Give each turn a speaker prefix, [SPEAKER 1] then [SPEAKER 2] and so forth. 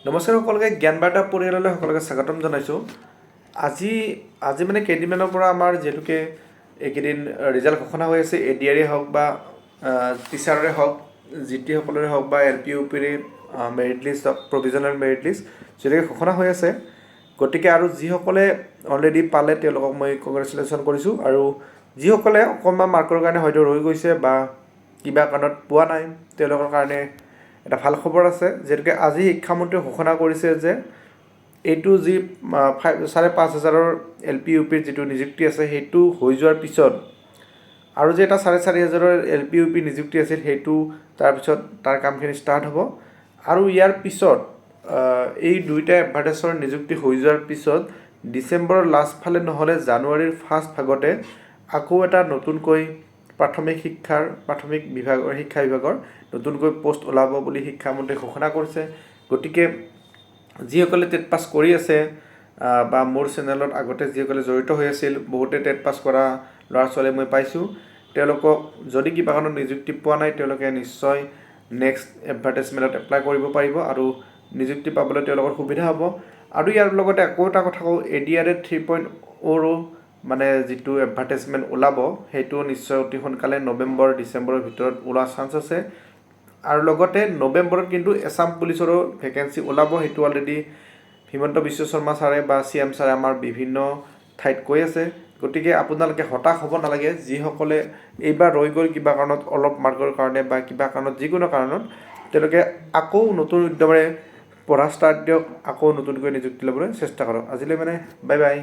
[SPEAKER 1] নমস্কাৰ সকলোকে জ্ঞান বাৰ্তা পৰিয়াললৈ সকলোকে স্বাগতম জনাইছোঁ। আজি মানে কেইদিনমানৰ পৰা আমাৰ যিহেতুকে এইকেইদিন ৰিজাল্ট ঘোষণা হৈ আছে, ADR হওক বা টিচাৰৰে হওক, GT সকলৰে হওক বা LP UPৰে মেৰিট লিষ্ট হওক, প্ৰভিজনেল মেৰিট লিষ্ট যিহেতুকে ঘোষণা হৈ আছে। গতিকে আৰু যিসকলে অলৰেডি পালে তেওঁলোকক মই কংগ্ৰেচুলেশ্যন কৰিছোঁ, আৰু যিসকলে অকণমান মাৰ্কৰ কাৰণে হয়তো ৰৈ গৈছে বা কিবা কাৰণত পোৱা নাই তেওঁলোকৰ কাৰণে এটা ভাল খবৰ আছে। যিহেতুকে আজি শিক্ষামন্ত্ৰীয়ে ঘোষণা কৰিছে যে এইটো যি 5,500 LP UPৰ যিটো নিযুক্তি আছে সেইটো হৈ যোৱাৰ পিছত আৰু যে এটা 4,500 LP UP নিযুক্তি আছিল সেইটো তাৰপিছত তাৰ কামখিনি ষ্টাৰ্ট হ'ব। আৰু ইয়াৰ পিছত এই দুইটা এডভাৰ্টাইজৰ নিযুক্তি হৈ যোৱাৰ পিছত ডিচেম্বৰৰ লাষ্ট ফালে নহ'লে জানুৱাৰীৰ ফাৰ্ষ্ট ভাগতে আকৌ এটা নতুনকৈ প্ৰাথমিক শিক্ষা বিভাগৰ নতুনকৈ পোষ্ট ওলাব বুলি শিক্ষামন্ত্ৰীয়ে ঘোষণা কৰিছে। গতিকে যিসকলে টেট পাছ কৰি আছে বা মোৰ চেনেলত আগতে যিসকলে জড়িত হৈ আছিল, বহুতে টেট পাছ কৰা ল'ৰা ছোৱালী মই পাইছোঁ, তেওঁলোকক যদি কিবা কাৰণত নিযুক্তি পোৱা নাই তেওঁলোকে নিশ্চয় নেক্সট এডভাৰ্টাইজমেণ্টত এপ্লাই কৰিব পাৰিব আৰু নিযুক্তি পাবলৈ তেওঁলোকৰ সুবিধা হ'ব। আৰু ইয়াৰ লগতে আকৌ এটা কথা কওঁ, ADR 3.0 মানে যিটো এডভাৰ্টাইজমেণ্ট ওলাব সেইটো নিশ্চয় অতি সোনকালে নৱেম্বৰ ডিচেম্বৰৰ ভিতৰত ওলোৱাৰ চান্স আছে। আৰু লগতে নৱেম্বৰত কিন্তু এছাম পুলিচৰো ভেকেঞ্চি ওলাব, সেইটো অলৰেডি হিমন্ত বিশ্ব শৰ্মা ছাৰে বা CM ছাৰে আমাৰ বিভিন্ন ঠাইত কৈ আছে। গতিকে আপোনালোকে হতাশ হ'ব নালাগে, যিসকলে এইবাৰ ৰৈ গ'ল কিবা কাৰণত, অলপ মাৰ্কৰ কাৰণে বা কিবা কাৰণত, যিকোনো কাৰণত, তেওঁলোকে আকৌ নতুন উদ্যমেৰে পঢ়া ষ্টাৰ্ট দিয়ক, আকৌ নতুনকৈ নিযুক্তি ল'বলৈ চেষ্টা কৰক। আজিলৈ বাই বাই।